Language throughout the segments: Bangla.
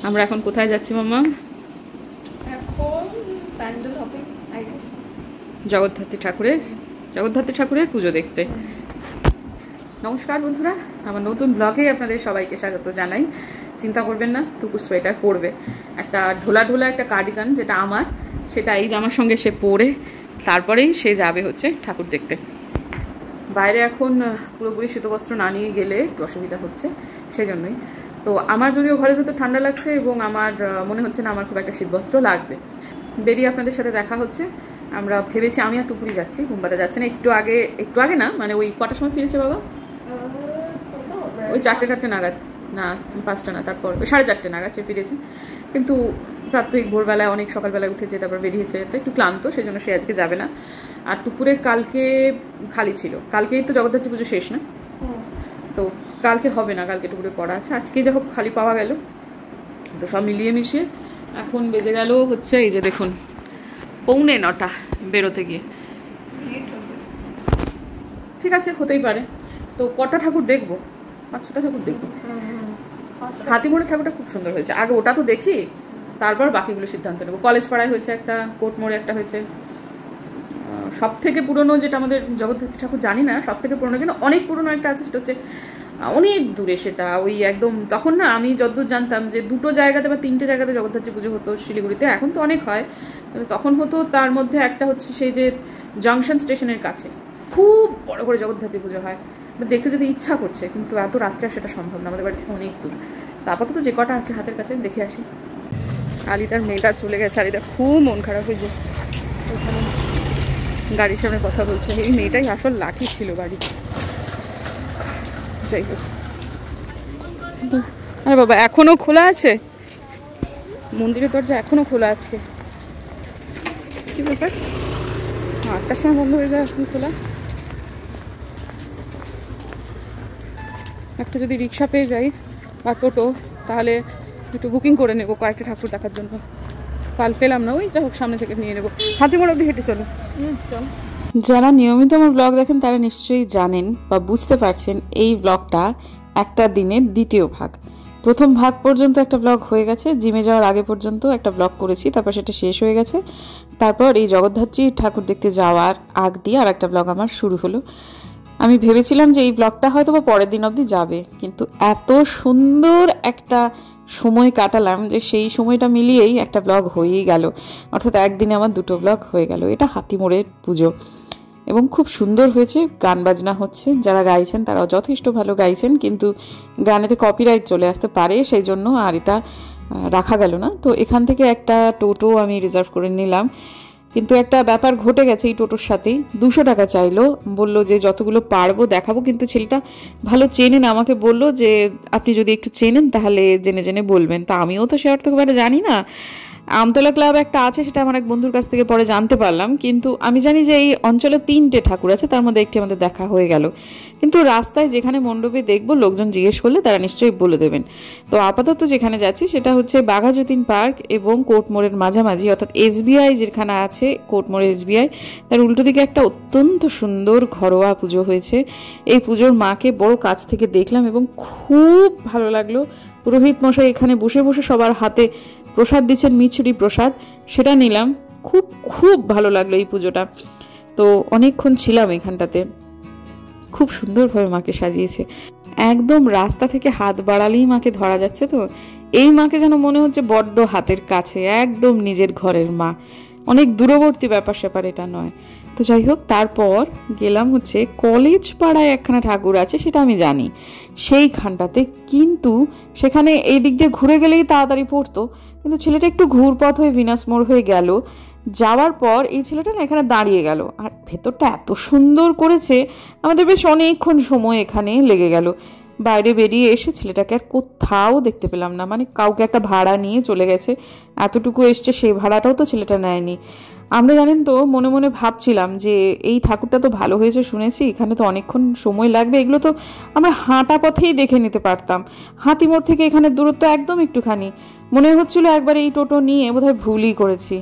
আমরা এখন কোথায় যাচ্ছি মামা? এখন প্যান্ডেল হবে আই গেস, জগদ্ধাত্রী ঠাকুরের পুজো দেখতে। নমস্কার বন্ধুরা, আমার নতুন ব্লগে আপনাদের সবাইকে স্বাগত জানাই। চিন্তা করবেন না, টুকু সোয়েটার পরবে, একটা ঢোলা ঢোলা একটা কার্ডিগান যেটা আমার, সেটা এই জামার সঙ্গে সে পরে তারপরেই সে যাবে হচ্ছে ঠাকুর দেখতে। বাইরে এখন পুরোপুরি শীতবস্ত্র না নিয়ে গেলে একটু অসুবিধা হচ্ছে, সেজন্যই। তো আমার যদিও ঘরের ভেতর ঠান্ডা লাগছে এবং আমার মনে হচ্ছে না আমার খুব একটা শীতবস্ত্র লাগবে। বেরিয়ে আপনাদের সাথে দেখা হচ্ছে। আমরা ভেবেছি আমি আর টুকুরি যাচ্ছি, ঘুমপাতে যাচ্ছে না। একটু আগে না, মানে ওই কটার সময় ফিরেছে বাবা? ওই 4টে নাগাদ, না 5টা না, তারপর 4:30 নাগাদ সে ফিরেছে। কিন্তু প্রাত্যহিক ভোরবেলায় অনেক সকালবেলায় উঠেছে, তারপর বেরিয়েছে, তো একটু ক্লান্ত, সেজন্য সে আজকে যাবে না। আর টুকুরের কালকে খালি ছিল, কালকেই তো জগদ্ধাত্রী পুজো শেষ না, তো কালকে হবে না, কালকে টুকুরে পড়া আছে। আজকে যা হোক খালি পাওয়া গেল। তো সব মিলিয়ে মিশিয়ে এখন বেজে গেল হচ্ছে এই যে দেখুন 8:45 বেরোতে গিয়ে। ঠিক আছে, হতেই পারে। তো কটা ঠাকুর দেখবো? 5-6টা ঠাকুর দেখবো। হাতিমোড়ের ঠাকুরটা খুব সুন্দর হয়েছে, আগে ওটা তো দেখি, তারপর বাকিগুলো সিদ্ধান্ত নেবো। কলেজ পাড়ায় হয়েছে একটা, কোর্ট মোড়ে একটা হয়েছে। সব থেকে পুরনো যেটা আমাদের জগদ্ধাত্রী ঠাকুর জানি না সব থেকে পুরনো, কিন্তু অনেক পুরনো একটা আছে, সেটা হচ্ছে অনেক দূরে। সেটা ওই একদম তখন না, আমি যতদূর জানতাম যে 2টো জায়গাতে বা 3টে জায়গাতে জগদ্ধাত্রী পুজো হতো শিলিগুড়িতে। এখন তো অনেক হয়, কিন্তু তখন হতো। তার মধ্যে একটা হচ্ছে সেই যে জাংশন স্টেশনের কাছে খুব বড় করে জগদ্ধাত্রী পুজো হয়, দেখতে যেতে ইচ্ছা করছে, কিন্তু এত রাত্রে সেটা সম্ভব না, আমাদের বাড়ি থেকে অনেক দূর। আপাতত যে কটা আছে হাতের কাছে দেখে আসি। আলিতার মেয়েটা চলে গেছে, আলিতা খুব মন খারাপ হয়েছে, ওখানে গাড়ির সামনে কথা বলছে। এই মেয়েটাই আসল লাঠি ছিল বাড়ি। যাই হোক, আরে বাবা এখনো খোলা আছে, মন্দিরের দরজা এখনো খোলা আছে। কি ব্যাপার, 8টার সময় বন্ধ হয়ে যায়, এখন খোলা। একটা যদি রিক্সা পেয়ে যাই বা টোটো, তাহলে একটু বুকিং করে নেবো কয়েকটা ঠাকুর দেখার জন্য। কাল পেলাম না, ওই যা হোক সামনে থেকে নিয়ে নেবো। হাতিমোড় অব্দি হেঁটে চলো। চল। যারা নিয়মিত আমার ব্লগ দেখেন তারা নিশ্চয়ই জানেন বা বুঝতে পারছেন এই ব্লগটা একটা দিনের দ্বিতীয় ভাগ। প্রথম ভাগ পর্যন্ত একটা ব্লগ হয়ে গেছে, জিমে যাওয়ার আগে পর্যন্ত একটা ব্লগ করেছি, তারপর সেটা শেষ হয়ে গেছে। তারপর এই জগদ্ধাত্রী ঠাকুর দেখতে যাওয়ার আগ দিয়ে আর একটা ব্লগ আমার শুরু হলো। আমি ভেবেছিলাম যে এই ব্লগটা হয়তো বা পরের দিন অবধি যাবে, কিন্তু এত সুন্দর একটা সময় কাটালাম যে সেই সময়টা মিলিয়েই একটা ব্লগ হয়েই গেল। অর্থাৎ একদিনে আমার 2টো ব্লগ হয়ে গেল। এটা হাতিমোড়ের পুজো এবং খুব সুন্দর হয়েছে, গান বাজনা হচ্ছে, যারা গাইছেন তারাও যথেষ্ট ভালো গাইছেন, কিন্তু গানেতে কপিরাইট চলে আসতে পারে, সেই জন্য আর এটা রাখা গেল না। তো এখান থেকে একটা টোটো আমি রিজার্ভ করে নিলাম, কিন্তু একটা ব্যাপার ঘটে গেছে এই টোটোর সাথেই। 200 টাকা চাইলো, বললো যে যতগুলো পারবো দেখাবো, কিন্তু ছেলেটা ভালো চেনেন, আমাকে বললো যে আপনি যদি একটু চেনেন তাহলে জেনে জেনে বলবেন। তা আমিও তো সে অর্থ খুব জানি না। আমতলা ক্লাব একটা আছে, সেটা আমার এক বন্ধুর কাছ থেকে পরে জানতে পারলাম, কিন্তু আমি জানি যে এই অঞ্চলে 3টে ঠাকুর আছে, তার মধ্যে একটি আমাদের দেখা হয়ে গেল। কিন্তু রাস্তায় যেখানে মণ্ডপে দেখবো লোকজন জিজ্ঞেস করলে তারা নিশ্চয়ই বলে দেবেন। তো আপাতত যেখানে যাচ্ছি সেটা হচ্ছে বাঘাযতীন পার্ক এবং কোর্ট মোড়ের মাঝামাঝি, অর্থাৎ SBI যেখানে আছে, কোর্ট মোড়ে SBI, তার উল্টো দিকে একটা অত্যন্ত সুন্দর ঘরোয়া পুজো হয়েছে। এই পুজোর মাকে বড় কাছ থেকে দেখলাম এবং খুব ভালো লাগলো। পুরোহিত মশাই এখানে বসে বসে সবার হাতে প্রসাদ দিচ্ছেন, মিছরি প্রসাদ, সেটা নিলাম। খুব খুব ভালো লাগলো এই পুজোটা। তো অনেকক্ষণ ছিলাম এখানটাতে, খুব সুন্দরভাবে মাকে সাজিয়েছে। একদম রাস্তা থেকে হাত বাড়ালেই মাকে ধরা যাচ্ছে। তো এই মাকে যেন মনে হচ্ছে বড্ড হাতের কাছে, একদম নিজের ঘরের মা, অনেক দূরবর্তী ব্যাপার স্যাপার এটা নয়। তো যাই হোক, তারপর গেলাম হচ্ছে কলেজ পাড়ায় একখানা ঠাকুর আছে, সেটা আমি জানি সেইখানটাতে, কিন্তু সেখানে এই দিক দিয়ে ঘুরে গেলেই তাড়াতাড়ি পড়তো, কিন্তু ছেলেটা একটু ঘুরপথ হয়ে ভিনাস মোড় হয়ে গেল। যাওয়ার পর এই ছেলেটা না এখানে দাঁড়িয়ে গেল, আর ভেতরটা এত সুন্দর করেছে, আমাদের বেশ অনেকক্ষণ সময় এখানে লেগে গেল। বাইরে বেরিয়ে এসে ছেলেটাকে আর কোথাও দেখতে পেলাম না, মানে কাউকে একটা ভাড়া নিয়ে চলে গেছে, এতটুকু এসছে, সেই ভাড়াটাও তো ছেলেটা নেয়নি। আমরা জানেন তো মনে মনে ভাবছিলাম যে এই ঠাকুরটা তো ভালো হয়েছে শুনেছি, এখানে তো অনেকক্ষণ সময় লাগবে, এগুলো তো আমরা হাঁটা পথেই দেখে নিতে পারতাম। হাতিমোড় থেকে এখানে দূরত্ব একদম একটুখানি, মনে হচ্ছিল একবার এই টোটো নিয়ে বোধহয় ভুলই করেছি।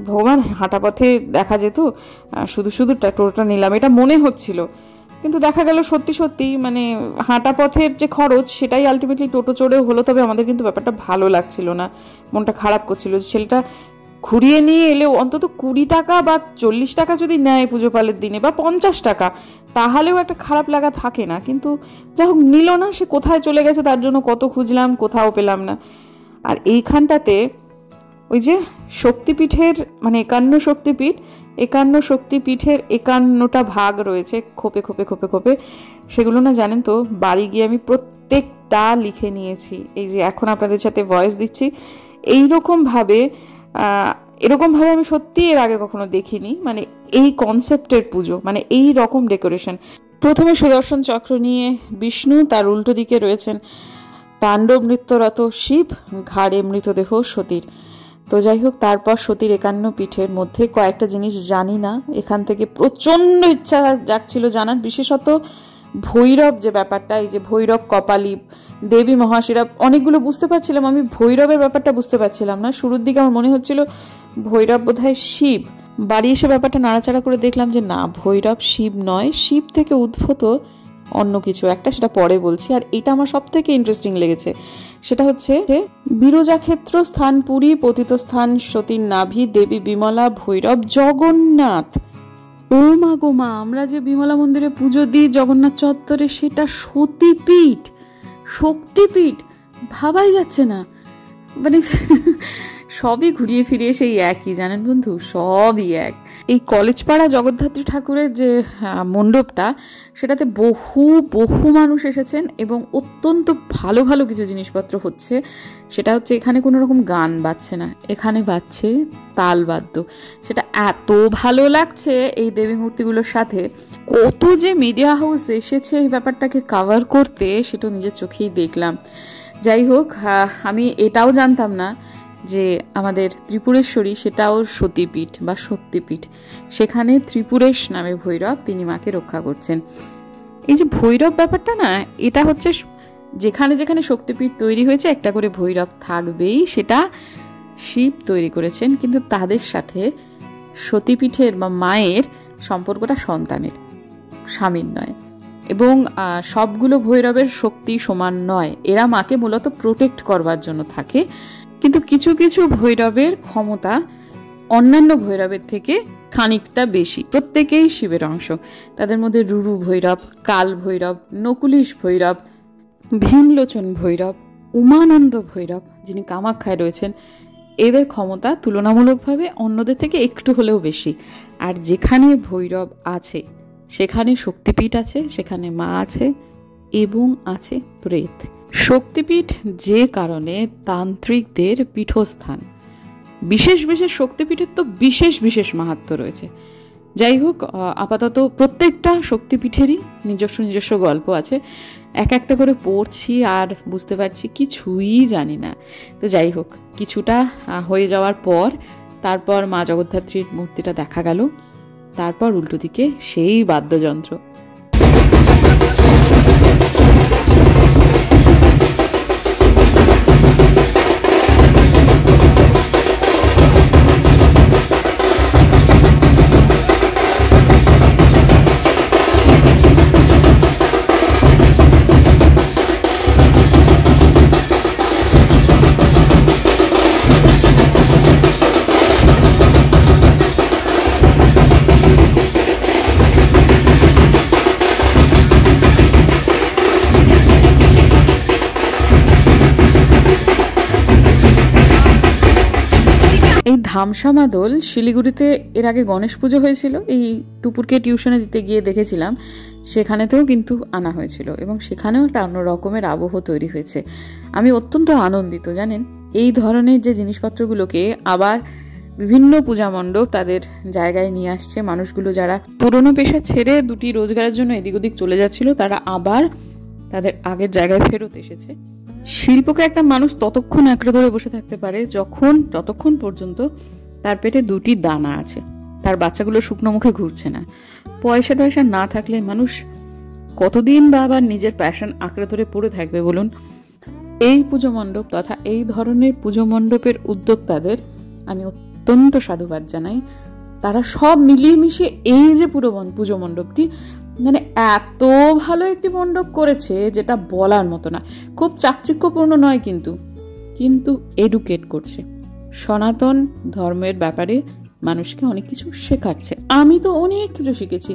ভগবান, হাঁটা পথে দেখা যেত, শুধু শুধু টোটোটা নিলাম এটা মনে হচ্ছিল। কিন্তু দেখা গেল সত্যি সত্যি মানে হাঁটা পথের যে খরচ সেটাই আলটিমেটলি টোটো চড়েও হলো, তবে আমাদের কিন্তু ব্যাপারটা ভালো লাগছিল না, মনটা খারাপ করছিল যে ছেলেটা ঘুরিয়ে নিয়ে এলেও অন্তত 20 টাকা বা 40 টাকা যদি নেয় পুজো পালের দিনে বা 50 টাকা, তাহলেও একটা খারাপ লাগা থাকে না। কিন্তু যাই হোক নিল না, সে কোথায় চলে গেছে তার জন্য কত খুঁজলাম, কোথাও পেলাম না। আর এইখানটাতে ওই যে শক্তিপীঠের মানে 51 শক্তিপীঠ, 51 শক্তিপীঠের 51টা ভাগ রয়েছে খোপে খোপে খোপে খোপে, সেগুলো না জানেন তো বাড়ি গিয়ে আমি প্রত্যেকটা লিখে নিয়েছি। এই যে এখন আপনাদের সাথে ভয়েস দিচ্ছি, এরকমভাবে আমি সত্যি এর আগে কখনো দেখিনি। মানে এই কনসেপ্টের পুজো, মানে এই রকম ডেকোরেশন। প্রথমে সুদর্শন চক্র নিয়ে বিষ্ণু, তার উল্টো দিকে রয়েছেন তাণ্ডব নৃত্যরত শিব, ঘাড়ে মৃতদেহ সতীর। তো যাই হোক, তারপর সতীর 51 পীঠের মধ্যে কয়েকটা জিনিস জানি না, এখান থেকে প্রচণ্ড ইচ্ছা জাগছিল জানার, বিশেষত ভৈরব যে ব্যাপারটা, এই যে ভৈরব কপালী দেবী মহাশিরা, অনেকগুলো বুঝতে পারছিলাম, আমি ভৈরবের ব্যাপারটা বুঝতে পারছিলাম না। শুরুর দিকে আমার মনে হচ্ছিল ভৈরব বোধহয় শিব, বাড়ি এসে ব্যাপারটা নাড়াচাড়া করে দেখলাম যে না, ভৈরব শিব নয়, শিব থেকে উদ্ভূত অন্য কিছু একটা, সেটা পরে বলছি। আর এটা আমার সব থেকে ইন্টারেস্টিং লেগেছে, সেটা হচ্ছে যে বিরজা ক্ষেত্র স্থান পুরী, পতিত স্থান সতীর নাভি, দেবী বিমলা, ভৈরব, জগন্নাথ। ও মা গো মা, আমরা যে বিমলা মন্দিরে পুজো দিই জগন্নাথ চত্বরে, সেটা সতীপীঠ, শক্তিপীঠ, ভাবাই যাচ্ছে না। মানে সবই ঘুরিয়ে ফিরিয়ে সেই একই, জানেন বন্ধু, সবই এক। এই কলেজপাড়া জগদ্ধাত্রী ঠাকুরের যে মণ্ডপটা, সেটাতে বহু বহু মানুষ এসেছেন এবং অত্যন্ত ভালো ভালো কিছু জিনিসপত্র হচ্ছে। সেটা হচ্ছে এখানে কোনো রকম গান বাজছে না, এখানে বাজছে তালবাদ্য। সেটা এত ভালো লাগছে এই দেবী মূর্তিগুলোর সাথে। কত যে মিডিয়া হাউস এসেছে এই ব্যাপারটাকে কাভার করতে, সেটা নিজের চোখেই দেখলাম। যাই হোক, আমি এটাও জানতাম না যে আমাদের ত্রিপুরেশ্বরী সেটাও সতীপীঠ বা শক্তিপীঠ, সেখানে ত্রিপুরেশ নামে ভৈরব, তিনি মাকে রক্ষা করছেন। এই যে ভৈরব ব্যাপারটা না, এটা হচ্ছে যেখানে যেখানে শক্তিপীঠ তৈরি হয়েছে একটা করে ভৈরব থাকবেই, সেটা শিব তৈরি করেছেন। কিন্তু তাদের সাথে সতীপীঠের বা মায়ের সম্পর্কটা সন্তানের, স্বামীর নয়। এবং সবগুলো ভৈরবের শক্তি সমান নয়, এরা মাকে মূলত প্রোটেক্ট করবার জন্য থাকে। কিন্তু কিছু কিছু ভৈরবের ক্ষমতা অন্যান্য ভৈরবের থেকে খানিকটা বেশি, প্রত্যেকেই শিবের অংশ। তাদের মধ্যে রুরু ভৈরব, কাল ভৈরব, নকুলিশ ভৈরব, ভীমলোচন ভৈরব, উমানন্দ ভৈরব, যিনি কামাখ্যায় রয়েছেন, এদের ক্ষমতা তুলনামূলকভাবে অন্যদের থেকে একটু হলেও বেশি। আর যেখানে ভৈরব আছে সেখানে শক্তিপীঠ আছে, সেখানে মা আছে এবং আছে প্রেত। শক্তিপীঠ যে কারণে তান্ত্রিকদের পীঠস্থান, বিশেষ বিশেষ শক্তিপীঠের তো বিশেষ বিশেষ মাহাত্ম্য রয়েছে। যাই হোক, আপাতত প্রত্যেকটা শক্তিপীঠেরই নিজস্ব নিজস্ব গল্প আছে। এক একটা করে পড়ছি আর বুঝতে পারছি কিছুই জানি না। তো যাই হোক, কিছুটা হয়ে যাওয়ার পর তারপর মা জগদ্ধাত্রীর মূর্তিটা দেখা গেল, তারপর উল্টো দিকে সেই বাদ্যযন্ত্র। ধামসা মাদল শিলিগুড়িতে এর আগে গণেশ পুজো হয়েছিল, এই টুপুরকে টিউশনে দিতে গিয়ে দেখেছিলাম, সেখানেতেও কিন্তু আনা হয়েছিল এবং সেখানেও একটা অন্য রকমের আবহ তৈরি হয়েছে। আমি অত্যন্ত আনন্দিত, জানেন, এই ধরনের যে জিনিসপত্রগুলোকে আবার বিভিন্ন পূজা মণ্ডপ তাদের জায়গায় নিয়ে আসছে। মানুষগুলো যারা পুরনো পেশা ছেড়ে দুটি রোজগারের জন্য এদিক ওদিক চলে যাচ্ছিল, তারা আবার তাদের আগের জায়গায় ফেরত এসেছে। শিল্পকে একটা মানুষ ততক্ষণ আঁকড়ে ধরে বসে থাকতে পারে যতক্ষণ পর্যন্ত তার পেটে দুটি দানা আছে, তার বাচ্চাগুলো শুকনো মুখে ঘুরছে না। পয়সা টয়সা না থাকলে মানুষ কতদিন বা আবার নিজের প্যাশন আঁকড়ে ধরে পড়ে থাকবে বলুন। এই পুজো মণ্ডপ তথা এই ধরনের পুজো মণ্ডপের উদ্যোক্তাদের আমি অত্যন্ত সাধুবাদ জানাই। তারা সব মিলিয়ে মিশিয়ে এই যে পুরো পুজো মণ্ডপটি, মানে এত ভালো একটি মণ্ডপ করেছে যেটা বলার মতো না। খুব চাকচিক্যপূর্ণ নয়, কিন্তু কিন্তু এডুকেট করছে, সনাতন ধর্মের ব্যাপারে মানুষকে অনেক কিছু শেখাচ্ছে। আমি তো অনেক কিছু শিখেছি।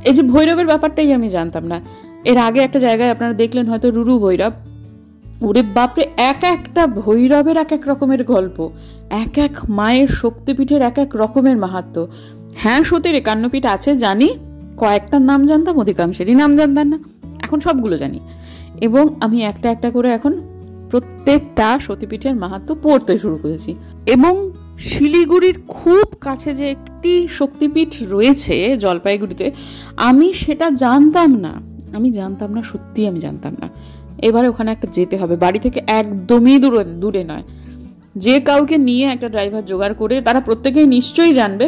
এই যে ভৈরবের ব্যাপারটাই আমি জানতাম না। এর আগে একটা জায়গায় আপনারা দেখলেন হয়তো রুরু ভৈরব, ওরে বাপরে, এক একটা ভৈরবের এক এক রকমের গল্প, এক এক মায়ের শক্তিপীঠের এক এক রকমের মাহাত্ম্য। হ্যাঁ, সতীর 51 পীঠ আছে জানি, কয়েকটার নাম জানতাম, অধিকাংশেরই নাম জানতাম না, এখন সবগুলো জানি। এবং আমি একটা একটা করে এখন প্রত্যেকটা সতীপীঠের মাহাত্ম্য পড়তে শুরু করেছি। এবং শিলিগুড়ির খুব কাছে যে একটি শক্তিপীঠ রয়েছে জলপাইগুড়িতে, আমি সেটা জানতাম না, সত্যি আমি জানতাম না। এবারে ওখানে একটা যেতে হবে, বাড়ি থেকে একদমই দূরে নয়। যে কাউকে নিয়ে একটা ড্রাইভার জোগাড় করে, তারা প্রত্যেকেই নিশ্চয়ই জানবে,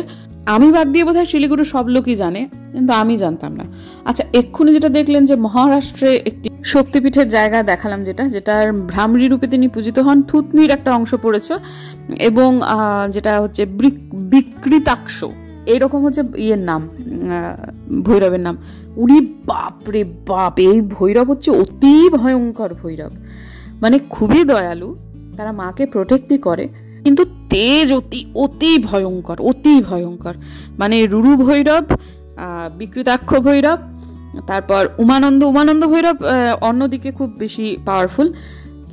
আমি বাদ দিয়ে বোধহয় শিলিগুড়ির সব লোকই জানে, কিন্তু আমি জানতাম না। আচ্ছা, এক্ষুনি যেটা দেখলেন যে মহারাষ্ট্রে একটি শক্তিপীঠের জায়গা দেখালাম, যেটার ভ্রামরী রূপে তিনি পূজিত হন, থুতনির একটা অংশ পড়েছে, এবং যেটা হচ্ছে বিকৃতাক্ষ, এইরকম হচ্ছে ইয়ের নাম, ভৈরবের নাম। উনি বাপ রে বাপ, এই ভৈরব হচ্ছে অতি ভয়ঙ্কর ভৈরব, মানে খুবই দয়ালু, তারা মাকে প্রোটেক্টই করে, কিন্তু তেজ অতি ভয়ঙ্কর। মানে রুরু ভৈরব, বিকৃতাক্ষ ভৈরব, তারপর উমানন্দ ভৈরব অন্যদিকে খুব বেশি পাওয়ারফুল,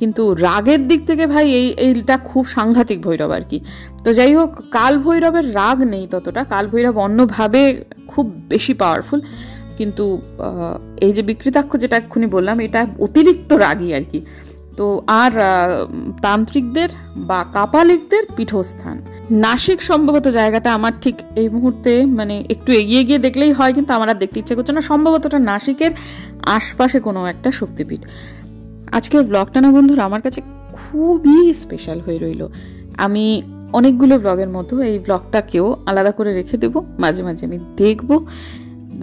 কিন্তু রাগের দিক থেকে ভাই এইটা খুব সাংঘাতিক ভৈরব আর কি। তো যাই হোক, কাল ভৈরবের রাগ নেই ততটা, কাল ভৈরব অন্যভাবে খুব বেশি পাওয়ারফুল, কিন্তু এই যে বিকৃতাক্ষ যেটা এক্ষুনি বললাম, এটা অতিরিক্ত রাগী আর কি। তো আর তান্ত্রিকদের বা কাপালিকদের পীঠস্থান নাসিক সম্ভবত জায়গাটা, আমার ঠিক এই মুহূর্তে মানে একটু এগিয়ে গিয়ে দেখলেই হয়, কিন্তু আমার আর দেখতে ইচ্ছে করছে না, সম্ভবতটা নাসিকের আশপাশে কোনো একটা শক্তিপীঠ। আজকের ব্লগটা না বন্ধুরা আমার কাছে খুবই স্পেশাল হয়ে রইল। আমি অনেকগুলো ব্লগের মতো এই ব্লগটাকেও আলাদা করে রেখে দেবো, মাঝে মাঝে আমি দেখবো,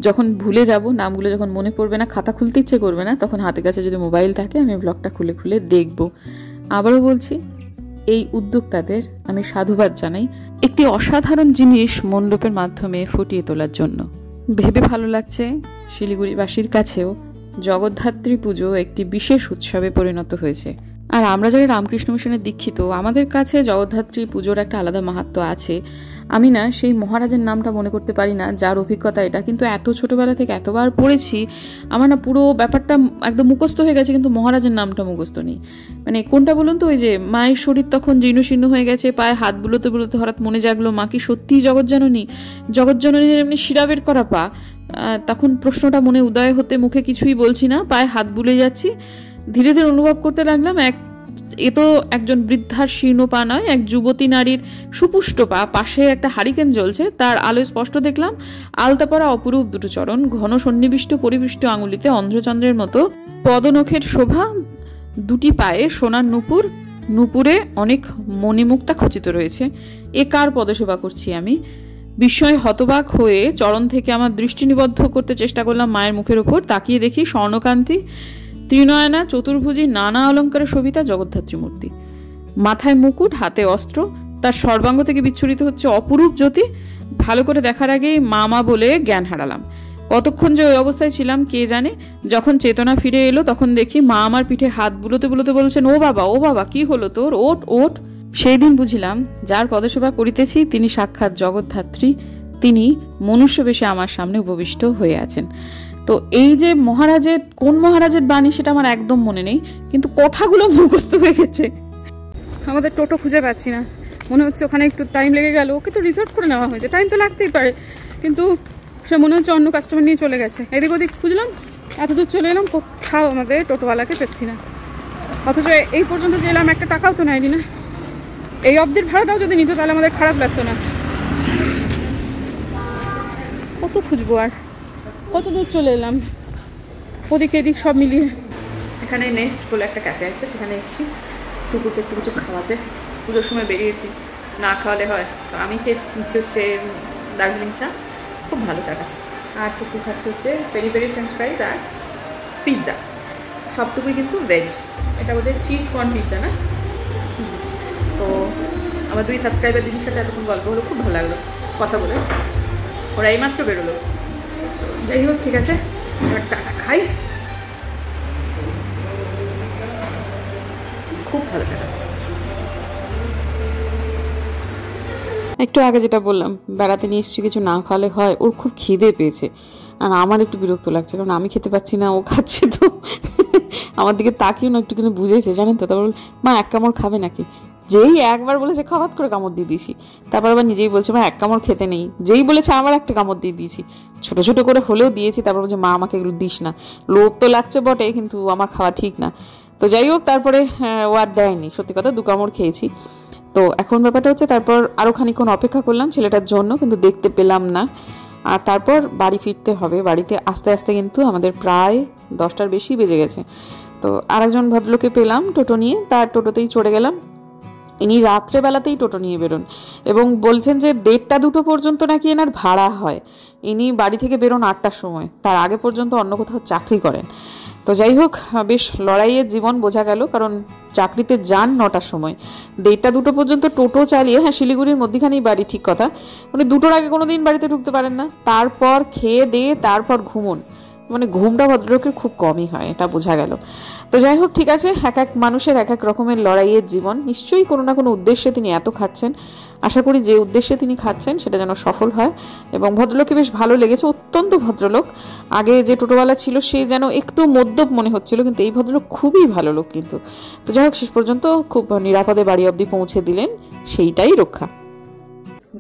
যখন ভুলে যাব, নামগুলো যখন মনে পড়বে না, খাতা খুলতে ইচ্ছে করবে না, তখন হাতে কাছে যদি মোবাইল থাকে আমি ব্লগটা খুলে দেখব। আবারও বলছি, এই উদ্যোক্তাদের আমি সাধুবাদ জানাই, একটি অসাধারণ জিনিস মণ্ডপের মাধ্যমে ফুটিয়ে তোলার জন্য। ভেবে ভালো লাগছে, শিলিগুড়িবাসীর কাছেও জগদ্ধাত্রী পুজো একটি বিশেষ উৎসবে পরিণত হয়েছে। আর আমরা যারা রামকৃষ্ণ মিশনের দীক্ষিত, আমাদের কাছে জগদ্ধাত্রী পুজোর একটা আলাদা মাহাত্ম্য আছে। আমি না সেই মহারাজের নামটা মনে করতে পারি না, যার অভিজ্ঞতা এটা, কিন্তু এত ছোটবেলা থেকে এতবার পড়েছি, আমার না পুরো ব্যাপারটা একদম মুখস্থ হয়ে গেছে, কিন্তু মহারাজের নামটা মুখস্থ নেই। মানে কোনটা বলুন তো, ওই যে মায়ের শরীর তখন জীর্ণশীর্ণ হয়ে গেছে, পায়ে হাত বুলোতে হঠাৎ মনে জাগলো, মা কি সত্যিই জগজ্জননীর এমনি শিরা বের করা পা। তখন প্রশ্নটা মনে উদয় হতে মুখে কিছুই বলছি না, পায়ে হাত বুলে যাচ্ছি, ধীরে ধীরে অনুভব করতে লাগলাম এ তো একজন বৃদ্ধার শীর্ণ পা নয়, এক যুবতী নারীর সুপুষ্ট পা, পাশে একটা হারিকেন জ্বলছে, তার আলোয় স্পষ্ট দেখলাম আলতা পরা অপরূপ দুটো চরণ, ঘন সন্নিবিষ্ট পরিবিষ্ট আঙুলিতে অন্ধ্রচন্দ্রের মতো পদনখের শোভা, দুটি পায়ে সোনার নুপুরে অনেক মণিমুক্তা খচিত রয়েছে। এ কার পদসেবা করছি আমি? বিস্ময় হতবাক হয়ে চরণ থেকে আমার দৃষ্টি নিবদ্ধ করতে চেষ্টা করলাম মায়ের মুখের ওপর, তাকিয়ে দেখি স্বর্ণকান্তি, ত্রিনয়না, চতুর্ভুজী, নানা অলঙ্কারে শোভিতা জগদ্ধাত্রী মূর্তি, মাথায় মুকুট, হাতে অস্ত্র, তার সর্বাঙ্গ থেকে বিচ্ছুরিত হচ্ছে অপরূপ জ্যোতি। ভালো করে দেখার আগেই মা বলে জ্ঞান হারালাম। কতক্ষণ যে ওই অবস্থায় ছিলাম কে জানে। যখন চেতনা ফিরে এলো তখন দেখি মা আমার পিঠে হাত বুলোতে বলছেন, ও বাবা কি হলো তোর, ওঠ। সেই দিন বুঝিলাম যার পদসেবা করিতেছি তিনি সাক্ষাৎ জগদ্ধাত্রী, তিনি মনুষ্য বেশে আমার সামনে উপবিষ্ট হয়ে আছেন। তো এই যে কোন মহারাজের বাণী সেটা আমার একদম মনে নেই, কিন্তু কথাগুলো মুখস্থ হয়ে গেছে। আমাদের টোটো খুঁজে পাচ্ছি না, মনে হচ্ছে ওখানে একটু টাইম লেগে গেল। ওকে তো রিজার্ভ করে নেওয়া হয়েছে, টাইম তো লাগতেই পারে, কিন্তু সে মনে হচ্ছে অন্য কাস্টমার নিয়ে চলে গেছে। এদিক ওদিক খুঁজলাম, এত দূর চলে এলাম, কোথাও আমাদের টোটোওয়ালাকে পেচ্ছি না। অথচ এই পর্যন্ত যে এলাম, একটা টাকাও তো নেয়নি না। এই অবধির ভাড়াটাও যদি নিত তাহলে আমাদের খারাপ লাগতো না। কত খুঁজবো আর, কত দূর চলে এলাম, ওদিক এদিক সব মিলিয়ে। এখানে নেক্সট বলে একটা ক্যাফে আছে, সেখানে এসেছি টুকুকে একটু কিছু খাওয়াতে। পুজোর সময় বেরিয়েছি, না খাওয়ালে হয়। তো আমি নিচ্ছি হচ্ছে দার্জিলিং চা, খুব ভালো চাটা, আর টুকু খাচ্ছে হচ্ছে পেরি পেরি ফ্রেঞ্চ ফ্রাইজ আর পিৎজা, সবটুকুই কিন্তু ভেজ। এটা ওদের চিজ কর্ন পিৎজা না। তো আমার 2 সাবস্ক্রাইবার দিদির সাথে এতক্ষণ গল্প হলো, খুব ভালো লাগলো কথা বলে। ওরা এইমাত্র বেরোলো। যাই হোক, ঠিক আছে, এবার চাটা খাই। খুব ভালো চাটা। একটু আগে যেটা বললাম, বেড়াতে নিয়ে এসছি, কিছু না খাওয়ালে হয়। ওর খুব খিদে পেয়েছে, আর আমার একটু বিরক্ত লাগছে, কারণ আমি খেতে পাচ্ছি না, ও খাচ্ছে। তো আমার দিকে তাকিয়েও না, একটু কিন্তু বুঝেছে, জানেন তো। তারপর মা এক কামড় খাবে নাকি, যেই একবার বলেছে খাওয়াত করে কামড় দিয়ে দিয়েছি। তারপর আবার নিজেই বলছে মা এক কামড় খেতে নেই, যেই বলেছে আবার একটা কামড় দিয়ে দিয়েছি, ছোট ছোট করে হলেও দিয়েছি। তারপর বলছে মা আমাকে এগুলো দিস না। লোভ তো লাগছে বটে, কিন্তু আমার খাওয়া ঠিক না। তো যাই হোক, তারপরে ও আর দেয়নি, সত্যি কথা 2 কামড় খেয়েছি। তো এখন ব্যাপারটা হচ্ছে, তারপর আরও খানিকক্ষণ অপেক্ষা করলাম ছেলেটার জন্য, কিন্তু দেখতে পেলাম না। আর তারপর বাড়ি ফিরতে হবে। বাড়িতে আস্তে আস্তে কিন্তু আমাদের প্রায় 10টার বেশি বেজে গেছে। তো আরেকজন ভদ্রলোকে পেলাম টোটো নিয়ে, তার টোটোতেই চড়ে গেলাম। ইনি রাত্রেবেলাতেই টোটো নিয়ে বেরোন, এবং বলছেন যে 1:30-2 পর্যন্ত নাকি এনার ভাড়া হয়। ইনি বাড়ি থেকে বেরোন 8টার সময়, তার আগে পর্যন্ত অন্য কোথাও চাকরি করেন। তো যাই হোক, বেশ লড়াইয়ের জীবন বোঝা গেল, কারণ চাকরিতে যান 9টার সময়, 1:30-2 পর্যন্ত টোটো চালিয়ে, হ্যাঁ শিলিগুড়ির মধ্যখানেই বাড়ি, ঠিক কথা, উনি 2টোর আগে কোনো দিন বাড়িতে ঢুকতে পারেন না। তারপর খেয়ে দিয়ে তারপর ঘুমন, মানে ঘুমটা ভদ্রলোকের খুব কমই হয়, এটা বোঝা গেল। তো যাই হোক, ঠিক আছে, এক এক মানুষের এক এক রকমের লড়াইয়ের জীবন। নিশ্চয়ই কোনো না কোনো উদ্দেশ্যে তিনি এত খাচ্ছেন। আশা করি যে উদ্দেশ্যে তিনি খাচ্ছেন সেটা যেন সফল হয়। এবং ভদ্রলোককে বেশ ভালো লেগেছে, অত্যন্ত ভদ্রলোক। আগে যে টোটোওয়ালা ছিল সে যেন একটু মদ্যপ মনে হচ্ছিল, কিন্তু এই ভদ্রলোক খুবই ভালো লোক কিন্তু। তো যাই হোক, শেষ পর্যন্ত খুব নিরাপদে বাড়ি অবধি পৌঁছে দিলেন, সেইটাই রক্ষা।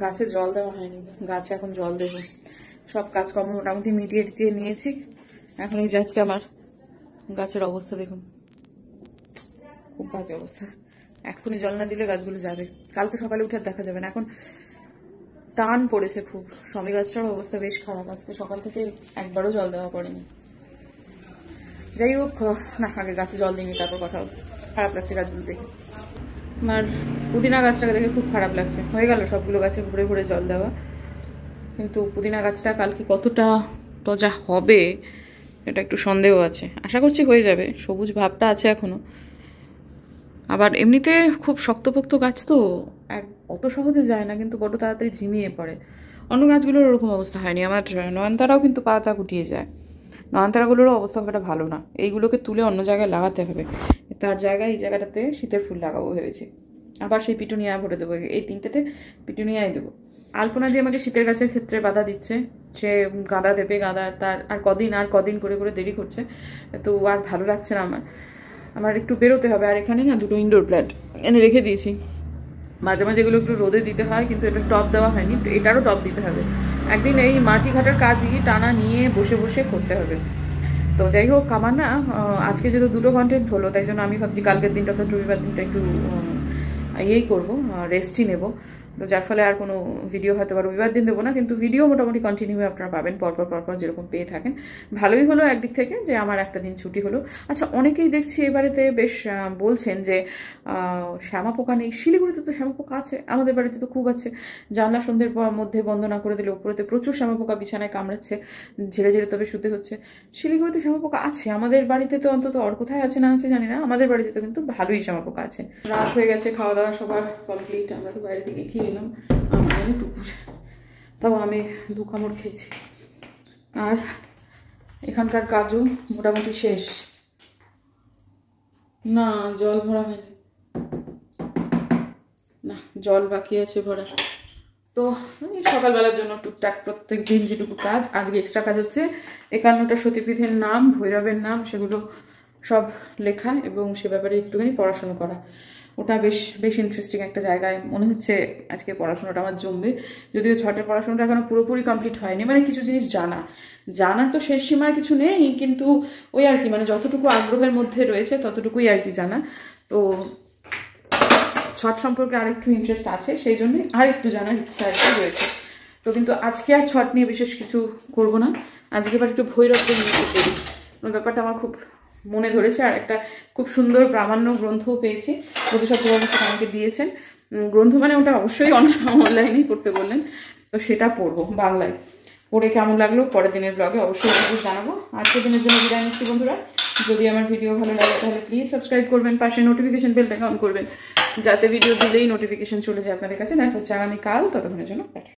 গাছে জল দেওয়া হয়নি, গাছে এখন জল দেবো। সব কাজকর্ম মোটামুটি মিটিয়ে টিটিয়ে নিয়েছি। এখন এই যে আজকে আমার গাছের অবস্থা দেখুন, খুব বাজে অবস্থা। এখনই জল না দিলে গাছগুলো যাবে, কালকে সকালে উঠে দেখা যাবে না। এখন টান পড়েছে খুব, সবে গাছটার অবস্থা বেশ খারাপ। আজকে সকাল থেকে একবারও জল দেওয়া পড়েনি। যাই হোক, না আগে গাছে জল দিইনি, তারপর কথা হবে। খারাপ লাগছে গাছগুলো দেখে। আমার পুদিনা গাছটাকে দেখে খুব খারাপ লাগছে। হয়ে গেল সবগুলো গাছে ভরে ভরে জল দেওয়া, কিন্তু পুদিনা গাছটা কালকে কতটা তজা হবে এটা একটু সন্দেহ আছে। আশা করছি হয়ে যাবে, সবুজ ভাবটা আছে এখনো। আবার এমনিতে খুব শক্তপোক্ত গাছ তো অত সহজে যায় না, কিন্তু বড় তাড়াতাড়ি ঝিমিয়ে পড়ে। অন্য গাছগুলোর ওরকম অবস্থা হয়নি। আমার নয়নতারাও কিন্তু পাতা গুটিয়ে যায়, নয়নতারাগুলোরও অবস্থা খুব একটা ভালো না। এইগুলোকে তুলে অন্য জায়গায় লাগাতে হবে। তার জায়গায় এই জায়গাটাতে শীতের ফুল লাগাবো ভেবেছি। আবার সেই পিটুনিয়া ভরে দেবো, এই 3টেতে পিটুনিয়াই দেবো। আলপনা দিয়ে আমাকে শীতের গাছের ক্ষেত্রে বাধা দিচ্ছে, সে গাঁদা দেবে, গাঁদা তার আর কদিন করে করে দেরি করছে। তো আর ভালো লাগছে না আমার একটু বেরোতে হবে। আর এখানে না 2টো ইনডোর প্ল্যান্ট এনে রেখে দিয়েছি, মাঝে মাঝে এগুলো একটু রোদে দিতে হয়, কিন্তু এটা টপ দেওয়া হয়নি, তো এটারও টপ দিতে হবে। একদিন এই মাটি ঘাটার কাজই টানা নিয়ে বসে বসে করতে হবে। তো যাই হোক, আমার না আজকে যেহেতু 2টো কন্টেন্ট হলো, তাই জন্য আমি ভাবছি কালকের দিনটা তো রবিবার দিনটা একটু ইয়েই করবো, রেস্টই নেবো। তো যার ফলে আর কোনো ভিডিও হয়তো বা রবিবার দিন দেবো না, কিন্তু ভিডিও মোটামুটি কন্টিনিউ আপনারা পাবেন পরপর যেরকম পেয়ে থাকেন। ভালোই হলো একদিক থেকে যে আমার একটা দিন ছুটি হলো। আচ্ছা, অনেকেই দেখছি এবারেতে বেশ বলছেন যে শ্যামা পোকা নেই। শিলিগুড়িতে তো শ্যামা পোকা আছে, আমাদের বাড়িতে তো খুব আছে। জানলা সন্ধ্যের মধ্যে বন্ধ না করে দিলে উপরেতে প্রচুর শ্যামা পোকা বিছানায় কামড়াচ্ছে, ঝেড়ে ঝেড়ে তবে শুতে হচ্ছে। শিলিগুড়িতে শ্যামা পোকা আছে, আমাদের বাড়িতে তো অন্তত আর কোথায় আছে না আছে জানি না, আমাদের বাড়িতে তো কিন্তু ভালোই শ্যামা পোকা আছে। রাত হয়ে গেছে, খাওয়া দাওয়া সবার কমপ্লিট। আমরা তো বাইরে থেকে খেয়ে এলাম, টুকুর, তাও আমি 2 কামড় খেয়েছি। আর এখানকার কাজও মোটামুটি শেষ। না জল ভরা হয়নি, না জল বাকি আছে ভরা। তো সকালবেলার জন্য টুকটাক প্রত্যেক দিন যেটুকু কাজ, আজকে এক্সট্রা কাজ হচ্ছে 51টা সতীপীঠের নাম, ভৈরবের নাম, সেগুলো সব লেখা এবং সে ব্যাপারে একটুখানি পড়াশোনা করা। ওটা বেশ ইন্টারেস্টিং একটা জায়গায় মনে হচ্ছে আজকে পড়াশোনাটা আমার জমবে। যদিও ছটের পড়াশোনাটা এখনো পুরোপুরি কমপ্লিট হয়নি, মানে কিছু জিনিস জানার তো শেষ সীমায় কিছু নেই, কিন্তু ওই আর কি, মানে যতটুকু আগ্রহের মধ্যে রয়েছে ততটুকুই আর কি জানা। তো ছট সম্পর্কে আরেকটু ইন্টারেস্ট আছে, সেই জন্য আরেকটু জানার ইচ্ছা আর কি রয়েছে। তো কিন্তু আজকে আর ছট নিয়ে বিশেষ কিছু করবো না, আজকে এবার একটু ভৈরবকে নিয়ে করি। ওই ব্যাপারটা আমার খুব মনে ধরেছে। আর একটা খুব সুন্দর প্রামাণ্য গ্রন্থও পেয়েছি, বোধিসত্ত্ববাবু আমাকে দিয়েছেন। গ্রন্থ মানে ওটা অবশ্যই অনলাইনেই পড়তে বললেন, তো সেটা পড়বো বাংলায়। পড়ে কেমন লাগলো পরের দিনের ব্লগে অবশ্যই জানাবো। আজকের দিনের জন্য বিদায় নিচ্ছি বন্ধুরা। যদি আমার ভিডিও ভালো লাগে তাহলে প্লিজ সাবস্ক্রাইব করবেন, পাশে নোটিফিকেশন বেলটাকে অন করবেন, যাতে ভিডিও দিলেই নোটিফিকেশন চলে যায় আপনাদের কাছে। দেখা হচ্ছে আগামীকাল, ততক্ষণের জন্য।